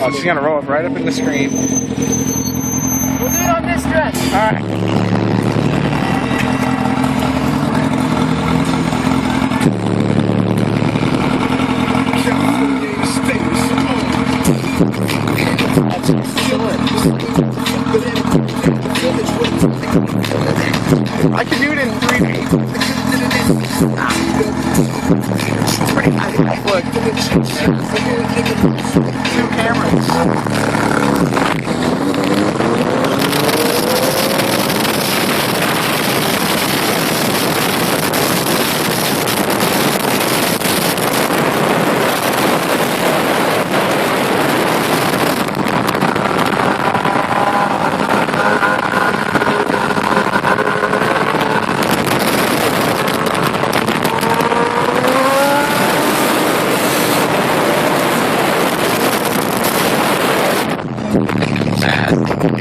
Oh, she's gonna roll up right up in the screen. We'll do it on this stretch. Alright. I can do it in 3D. It's pretty nice. Look. 2 cameras.